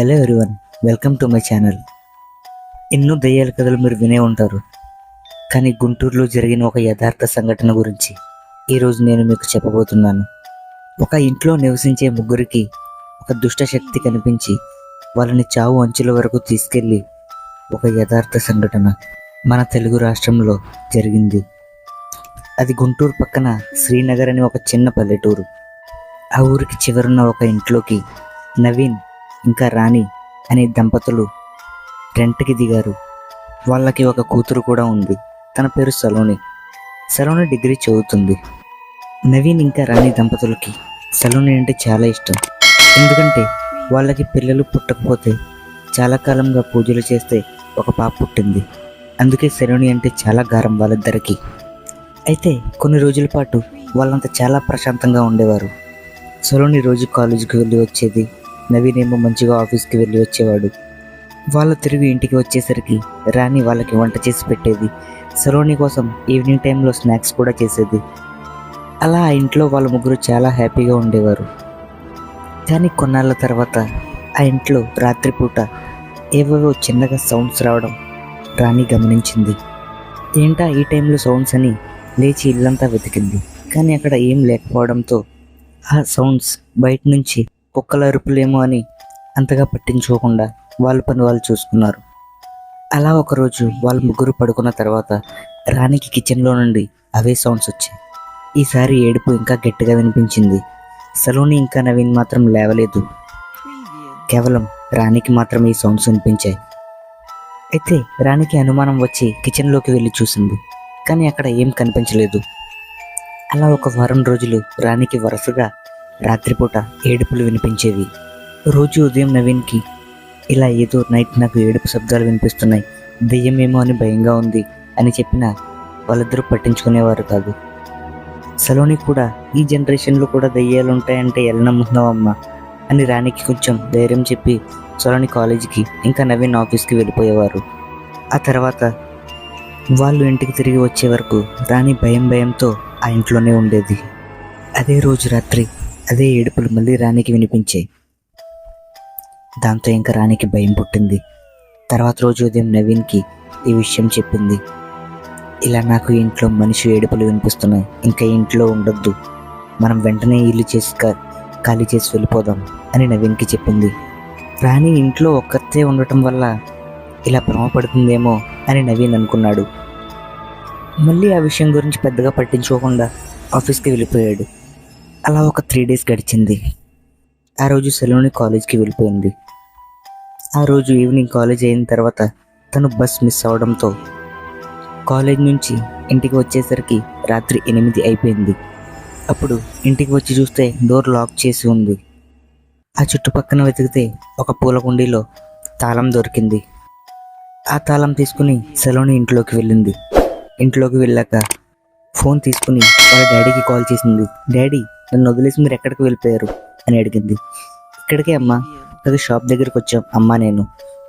Hello everyone, welcome to my channel. ఎన్నో దయ్యాల కథలు మీరు వినే ఉంటారు, కానీ గుంటూరులో జరిగిన ఒక యథార్థ సంఘటన గురించి ఈరోజు నేను మీకు చెప్పబోతున్నాను. ఒక ఇంట్లో నివసించే ముగ్గురికి ఒక దుష్ట శక్తి కనిపించి వాళ్ళని చావు అంచుల వరకు తీసుకెళ్ళి ఒక యథార్థ సంఘటన మన తెలుగు రాష్ట్రంలో జరిగింది. అది గుంటూరు పక్కన శ్రీనగర్ అని ఒక చిన్న పల్లెటూరు. ఆ ఊరికి చివరున్న ఒక ఇంట్లోకి నవీన్ ఇంకా రాణి అనే దంపతులు రెంట్కి దిగారు. వాళ్ళకి ఒక కూతురు కూడా ఉంది. తన పేరు సలోని. సలోని డిగ్రీ చదువుతుంది. నవీన్ ఇంకా రాణి దంపతులకి సలోని అంటే చాలా ఇష్టం. ఎందుకంటే వాళ్ళకి పిల్లలు పుట్టకపోతే చాలా కాలంగా పూజలు చేస్తే ఒక పాప పుట్టింది. అందుకే సలోని అంటే చాలా గారం వాళ్ళిద్దరికి. అయితే కొన్ని రోజుల పాటు వాళ్ళంతా చాలా ప్రశాంతంగా ఉండేవారు. సలోని రోజు కాలేజీకి వెళ్ళి వచ్చేది. నవీన్ ఏమో మంచిగా ఆఫీస్కి వెళ్ళి వచ్చేవాడు. వాళ్ళు తిరిగి ఇంటికి వచ్చేసరికి రాణి వాళ్ళకి వంట చేసి పెట్టేది. సలోని కోసం ఈవినింగ్ టైంలో స్నాక్స్ కూడా చేసేది. అలా ఆ ఇంట్లో వాళ్ళ ముగ్గురు చాలా హ్యాపీగా ఉండేవారు. కానీ కొన్నాళ్ళ తర్వాత ఆ ఇంట్లో రాత్రిపూట ఏవేవో చిన్నగా సౌండ్స్ రావడం రాణి గమనించింది. ఏంటా ఈ టైంలో సౌండ్స్ అని లేచి ఇల్లంతా వెతికింది. కానీ అక్కడ ఏం లేకపోవడంతో ఆ సౌండ్స్ బయట నుంచి కుక్కల అరుపులేమో అని అంతగా పట్టించుకోకుండా వాళ్ళ పని వాళ్ళు చూసుకున్నారు. అలా ఒకరోజు వాళ్ళ ముగ్గురు పడుకున్న తర్వాత రాణికి కిచెన్లో నుండి అవే సౌండ్స్ వచ్చాయి. ఈసారి ఏడుపు ఇంకా గట్టిగా వినిపించింది. సలోని ఇంకా నవీన్ మాత్రం లేవలేదు. కేవలం రాణికి మాత్రం ఈ సౌండ్స్ వినిపించాయి. అయితే రాణికి అనుమానం వచ్చి కిచెన్లోకి వెళ్ళి చూసింది. కానీ అక్కడ ఏం కనిపించలేదు. అలా ఒక వారం రోజులు రాణికి వరుసగా రాత్రిపూట ఏడుపులు వినిపించేవి. రోజు ఉదయం నవీన్కి ఇలా ఏదో నైట్ నాకు ఏడుపు శబ్దాలు వినిపిస్తున్నాయి, దెయ్యమేమో అని భయంగా ఉంది అని చెప్పినా వాళ్ళిద్దరూ పట్టించుకునేవారు కాదు. సలోని కూడా ఈ జనరేషన్లో కూడా దెయ్యాలు ఉంటాయంటే ఎలా నమ్ముతున్నావమ్మా అని రాణికి కొంచెం ధైర్యం చెప్పి సలోని కాలేజీకి ఇంకా నవీన్ ఆఫీస్కి వెళ్ళిపోయేవారు. ఆ తర్వాత వాళ్ళు ఇంటికి తిరిగి వచ్చే వరకు రాణి భయంతో ఆ ఇంట్లోనే ఉండేది. అదే రోజు రాత్రి అదే ఏడుపులు మళ్ళీ రాణికి వినిపించాయి. దాంతో ఇంకా రాణికి భయం పుట్టింది. తర్వాత రోజు ఉదయం నవీన్కి ఈ విషయం చెప్పింది. ఇలా నాకు ఇంట్లో మనిషి ఏడుపులు వినిపిస్తున్నాయి, ఇంకా ఇంట్లో ఉండొద్దు, మనం వెంటనే ఇల్లు చేసి ఖాళీ చేసి వెళ్ళిపోదాం అని నవీన్కి చెప్పింది. రాణి ఇంట్లో ఒక్కతే ఉండటం వల్ల ఇలా భ్రమపడుతుందేమో అని నవీన్ అనుకున్నాడు. మళ్ళీ ఆ విషయం గురించి పెద్దగా పట్టించుకోకుండా ఆఫీస్కి వెళ్ళిపోయాడు. అలా ఒక 3 days గడిచింది. ఆ రోజు సలోని కాలేజ్కి వెళ్ళిపోయింది. ఆ రోజు ఈవినింగ్ కాలేజ్ అయిన తర్వాత తను బస్ మిస్ అవడంతో కాలేజ్ నుంచి ఇంటికి వచ్చేసరికి రాత్రి 8 అయిపోయింది. అప్పుడు ఇంటికి వచ్చి చూస్తే డోర్ లాక్ చేసి ఉంది. ఆ చుట్టుపక్కన వెతికితే ఒక పూల కుండీలో తాళం దొరికింది. ఆ తాళం తీసుకుని సలోని ఇంట్లోకి వెళ్ళింది. ఇంట్లోకి వెళ్ళాక ఫోన్ తీసుకుని వాళ్ళ డాడీకి కాల్ చేసింది. డాడీ, నన్ను వదిలేసి మీరు ఎక్కడికి వెళ్ళిపోయారు అని అడిగింది. ఇక్కడికే అమ్మా, అది షాప్ దగ్గరికి వచ్చాం అమ్మా, నేను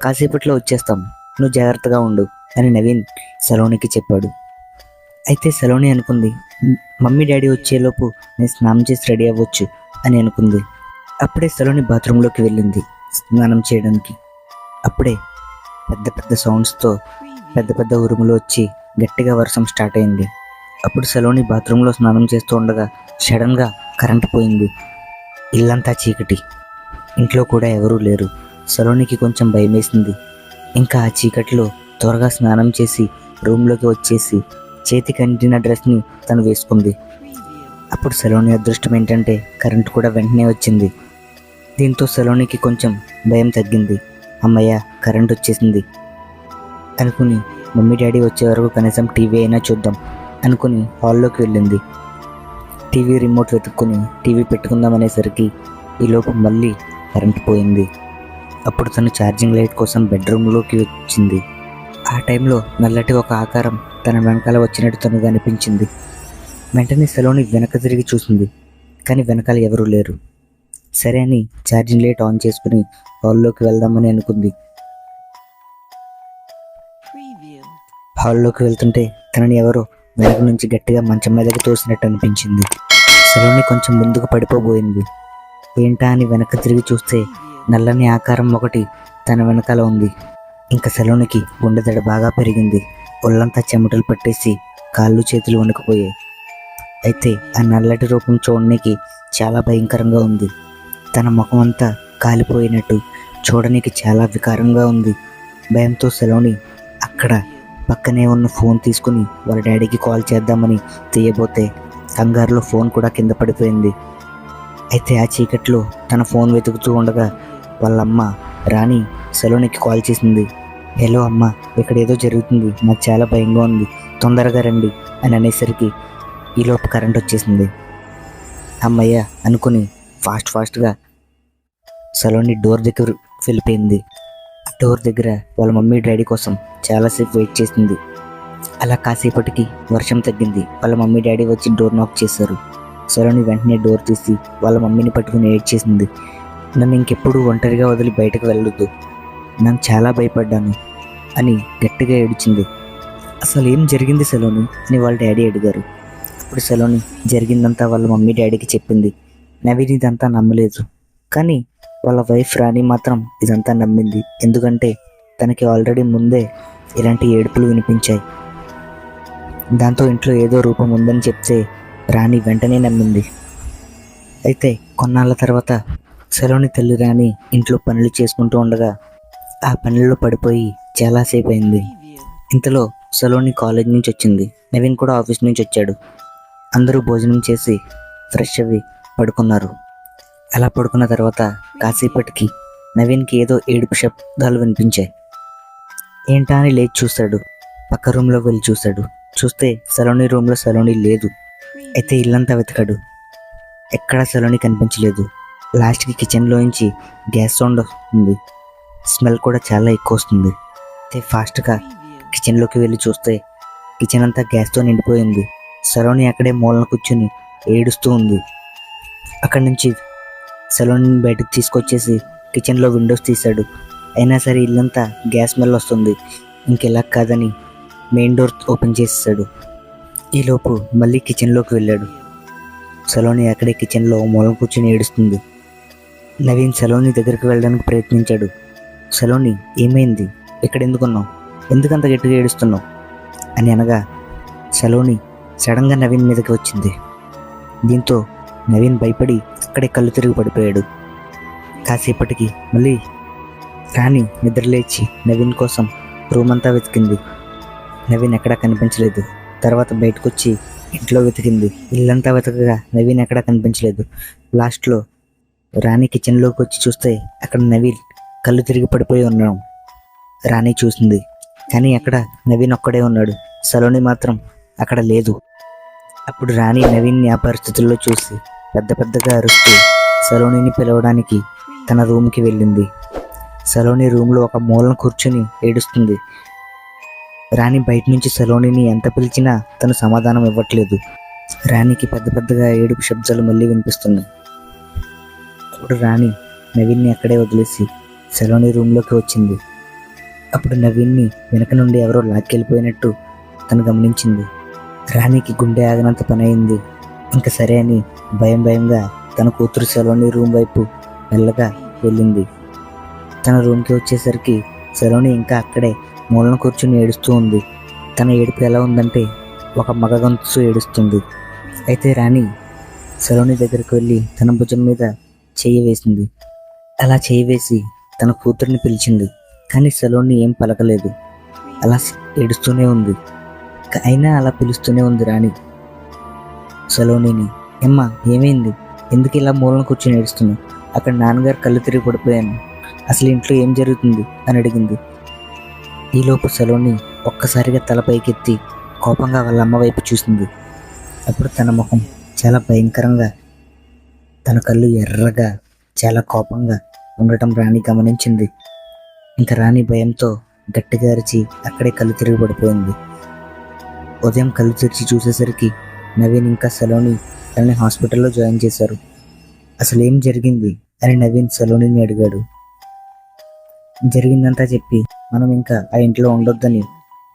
కాసేపట్లో వచ్చేస్తాం, నువ్వు జాగ్రత్తగా ఉండు అని నవీన్ సలోనికి చెప్పాడు. అయితే సలోని అనుకుంది, మమ్మీ డాడీ వచ్చేలోపు నేను స్నానం చేసి రెడీ అవ్వచ్చు అని అనుకుంది. అప్పుడే సలోని బాత్రూంలోకి వెళ్ళింది స్నానం చేయడానికి. అప్పుడే పెద్ద సౌండ్స్తో పెద్ద ఉరుములు వచ్చి గట్టిగా వర్షం స్టార్ట్ అయింది. అప్పుడు సలోని బాత్రూంలో స్నానం చేస్తూ ఉండగా సడన్గా కరెంటు పోయింది. ఇల్లంతా చీకటి. ఇంట్లో కూడా ఎవరూ లేరు. సలోనికి కొంచెం భయం వేసింది. ఇంకా ఆ చీకటిలో త్వరగా స్నానం చేసి రూమ్లోకి వచ్చేసి చేతికి అంటిన డ్రెస్ని తను వేసుకుంది. అప్పుడు సలోని అదృష్టం ఏంటంటే కరెంటు కూడా వెంటనే వచ్చింది. దీంతో సలోనికి కొంచెం భయం తగ్గింది. అమ్మయ్య, కరెంట్ వచ్చేసింది అనుకుని మమ్మీ డాడీ వచ్చే వరకు కనీసం టీవీ అయినా చూద్దాం అనుకుని హాల్లోకి వెళ్ళింది. టీవీ రిమోట్ వెతుక్కుని టీవీ పెట్టుకుందామనేసరికి ఈలోపు మళ్ళీ కరెంట్ పోయింది. అప్పుడు తను ఛార్జింగ్ లైట్ కోసం బెడ్రూమ్లోకి వచ్చింది. ఆ టైంలో నల్లటి ఒక ఆకారం తన వెనకాల వచ్చినట్టు తను అనిపించింది. వెంటనే సలోని వెనక తిరిగి చూసింది. కానీ వెనకాల ఎవరూ లేరు. సరే అని ఛార్జింగ్ లైట్ ఆన్ చేసుకుని హాల్లోకి వెళ్దామని అనుకుంది. హాల్లోకి వెళ్తుంటే తనని ఎవరో వెనక నుంచి గట్టిగా మంచం మీదకి తోసినట్టు అనిపించింది. సలోని కొంచెం ముందుకు పడిపోబోయింది. ఏంటా అని వెనక్కి తిరిగి చూస్తే నల్లని ఆకారం ఒకటి తన వెనకాల ఉంది. ఇంకా సలోనికి గుండెదడ బాగా పెరిగింది. ఒళ్ళంతా చెమటలు పట్టేసి కాళ్ళు చేతులు వణుకుపోయాయి. అయితే ఆ నల్లటి రూపం చూడడానికి చాలా భయంకరంగా ఉంది. తన ముఖం అంతా కాలిపోయినట్టు చూడడానికి చాలా వికారంగా ఉంది. భయంతో సలోని అక్కడ పక్కనే ఉన్న ఫోన్ తీసుకుని వాళ్ళ డాడీకి కాల్ చేద్దామని తీయబోతే కంగారులో ఫోన్ కూడా కింద పడిపోయింది. అయితే ఆ చీకట్లో తన ఫోన్ వెతుకుతూ ఉండగా వాళ్ళ అమ్మ రాణి సలోనికి కాల్ చేసింది. హలో అమ్మ, ఇక్కడ ఏదో జరుగుతుంది, నాకు చాలా భయంగా ఉంది, తొందరగా రండి అని అనేసరికి ఈలోపు కరెంట్ వచ్చేసింది. అమ్మయ్య అనుకుని ఫాస్ట్గా సలోని డోర్ దగ్గర వెళ్ళిపోయింది. డోర్ దగ్గర వాళ్ళ మమ్మీ డాడీ కోసం చాలాసేపు వెయిట్ చేసింది. అలా కాసేపటికి వర్షం తగ్గింది. వాళ్ళ మమ్మీ డాడీ వచ్చి డోర్ నాక్ చేశారు. సలోని వెంటనే డోర్ తీసి వాళ్ళ మమ్మీని పట్టుకుని ఏడ్చేసింది. నన్ను ఇంకెప్పుడు ఒంటరిగా వదిలి బయటకు వెళ్ళొద్దు, నాకు చాలా భయపడ్డాను అని గట్టిగా ఏడ్చింది. అసలు ఏం జరిగింది సలోని అని వాళ్ళ డాడీ అడిగారు. అప్పుడు సలోని జరిగిందంతా వాళ్ళ మమ్మీ డాడీకి చెప్పింది. నవీన్ ఇదంతా నమ్మలేదు, కానీ వాళ్ళ వైఫ్ రాణి మాత్రం ఇదంతా నమ్మింది. ఎందుకంటే తనకి ఆల్రెడీ ముందే ఇలాంటి ఏడుపులు వినిపించాయి. దాంతో ఇంట్లో ఏదో రూపం ఉందని చెప్తే రాణి వెంటనే నమ్మింది. అయితే కొన్నాళ్ళ తర్వాత సలోని తల్లి రాణి ఇంట్లో పనులు చేసుకుంటూ ఉండగా ఆ పనుల్లో పడిపోయి చాలాసేపు అయింది. ఇంతలో సలోని కాలేజ్ నుంచి వచ్చింది. నవీన్ కూడా ఆఫీస్ నుంచి వచ్చాడు. అందరూ భోజనం చేసి ఫ్రెష్ అవి పడుకున్నారు. అలా పడుకున్న తర్వాత కాసేపటికి నవీన్కి ఏదో ఏడుపు శబ్దాలు వినిపించాయి. ఏంటా అని లేచి చూశాడు. పక్క రూమ్లోకి వెళ్ళి చూశాడు. చూస్తే సలోని రూమ్లో సలోని లేదు. అయితే ఇల్లంతా వెతికాడు, ఎక్కడా సలోని కనిపించలేదు. లాస్ట్కి కిచెన్లోంచి గ్యాస్ సౌండ్ వస్తుంది. స్మెల్ కూడా చాలా ఎక్కువ వస్తుంది. అయితే ఫాస్ట్గా కిచెన్లోకి వెళ్ళి చూస్తే కిచెన్ అంతా గ్యాస్తో నిండిపోయింది. సలోని అక్కడే మూలన కూర్చుని ఏడుస్తూ ఉంది. అక్కడి నుంచి సలోని బయటకు తీసుకొచ్చేసి కిచెన్లో విండోస్ తీశాడు. అయినా సరే ఇల్లంతా గ్యాస్ స్మెల్ వస్తుంది. ఇంకెలా కాదని మెయిన్ డోర్ ఓపెన్ చేసేసాడు. ఈలోపు మళ్ళీ కిచెన్లోకి వెళ్ళాడు. సలోని అక్కడే కిచెన్లో మూలన కూర్చుని ఏడుస్తుంది. నవీన్ సలోని దగ్గరికి వెళ్ళడానికి ప్రయత్నించాడు. సలోని ఏమైంది, ఇక్కడ ఎందుకున్నావు, ఎందుకంత గట్టిగా ఏడుస్తున్నావు అని అనగా సలోని సడన్గా నవీన్ మీదకి వచ్చింది. దీంతో నవీన్ భయపడి అక్కడే కళ్ళు తిరిగి పడిపోయాడు. కాసేపటికి మళ్ళీ రాణి నిద్రలేచి నవీన్ కోసం రూమ్ అంతా వెతికింది. నవీన్ ఎక్కడా కనిపించలేదు. తర్వాత బయటకు వచ్చి ఇంట్లో వెతికింది. ఇల్లంతా వెతకగా నవీన్ ఎక్కడా కనిపించలేదు. లాస్ట్లో రాణి కిచెన్లోకి వచ్చి చూస్తే అక్కడ నవీన్ కళ్ళు తిరిగి పడిపోయి ఉన్నాడు. రాణి చూసింది, కానీ అక్కడ నవీన్ ఒక్కడే ఉన్నాడు. సలోని మాత్రం అక్కడ లేదు. అప్పుడు రాణి నవీన్ని ఆ పరిస్థితుల్లో చూసి పెద్దగా అరుస్తూ సలోనిని పిలవడానికి తన రూమ్కి వెళ్ళింది. సలోని రూమ్లో ఒక మూలన కూర్చుని ఏడుస్తుంది. రాణి బయట నుంచి సలోనిని ఎంత పిలిచినా తను సమాధానం ఇవ్వట్లేదు. రాణికి పెద్దగా ఏడుపు శబ్దాలు మళ్ళీ వినిపిస్తున్నాయి. అప్పుడు రాణి నవీన్ని అక్కడే వదిలేసి సలోని రూమ్లోకి వచ్చింది. అప్పుడు నవీన్ని వెనక నుండి ఎవరో లాక్కెళ్ళిపోయినట్టు తను గమనించింది. రాణికి గుండె ఆగినంత పని అయింది. ఇంకా సరే అని భయంగా తన కూతురు సలోని రూమ్ వైపు మెల్లగా వెళ్ళింది. తన రూమ్కి వచ్చేసరికి సలోని ఇంకా అక్కడే మూలన కూర్చుని ఏడుస్తూ ఉంది. తన ఏడుపు ఎలా ఉందంటే ఒక మగ గొంతు ఏడుస్తుంది. అయితే రాణి సలోని దగ్గరికి వెళ్ళి తన భుజం మీద చెయ్యి వేసింది. అలా చెయ్యి వేసి తన కూతుర్ని పిలిచింది. కానీ సలోని ఏం పలకలేదు. అలా ఏడుస్తూనే ఉంది. అయినా అలా పిలుస్తూనే ఉంది రాణి సలోనిని. ఏమ్మా ఏమైంది, ఎందుకు ఇలా మూలన కూర్చొని ఏడుస్తున్నావు, అక్కడ నాన్నగారు కళ్ళు తిరిగి పడిపోయాను, అసలు ఇంట్లో ఏం జరుగుతుంది అని అడిగింది. ఈలోపు సలోని ఒక్కసారిగా తల పైకెత్తి కోపంగా వాళ్ళ అమ్మ వైపు చూసింది. అప్పుడు తన ముఖం చాలా భయంకరంగా, తన కళ్ళు ఎర్రగా చాలా కోపంగా ఉండటం రాణి గమనించింది. ఇంకా రాణి భయంతో గట్టిగా అరిచి అక్కడే కళ్ళు తిరిగి పడిపోయింది. ఉదయం కళ్ళు తెరిచి చూసేసరికి నవీన్ ఇంకా సలోని తనని హాస్పిటల్లో జాయిన్ చేశారు. అసలు ఏం జరిగింది అని నవీన్ సలోనిని అడిగాడు. జరిగిందంతా చెప్పి మనం ఇంకా ఆ ఇంట్లో ఉండొద్దని,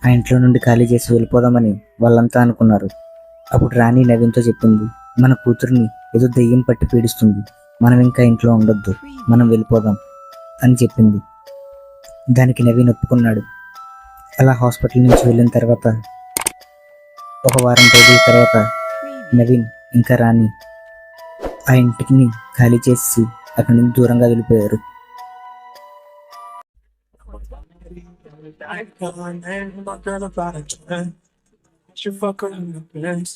ఆ ఇంట్లో నుండి ఖాళీ చేసి వెళ్ళిపోదామని వాళ్ళంతా అనుకున్నారు. అప్పుడు రాణి నవీన్తో చెప్పింది, మన కూతుర్ని ఏదో దెయ్యం పట్టి పీడిస్తుంది, మనం ఇంకా ఇంట్లో ఉండొద్దు, మనం వెళ్ళిపోదాం అని చెప్పింది. దానికి నవీన్ ఒప్పుకున్నాడు. అలా హాస్పిటల్ నుంచి వెళ్ళిన తర్వాత ఒక వారం రోజుల తర్వాత నవీన్ ఇంకా రాణి ఆ ఇంటిని ఖాళీ చేసి అక్కడి నుంచి దూరంగా వెళ్ళిపోయారు. I got my name, my girl about a twin. She fuck her in the place.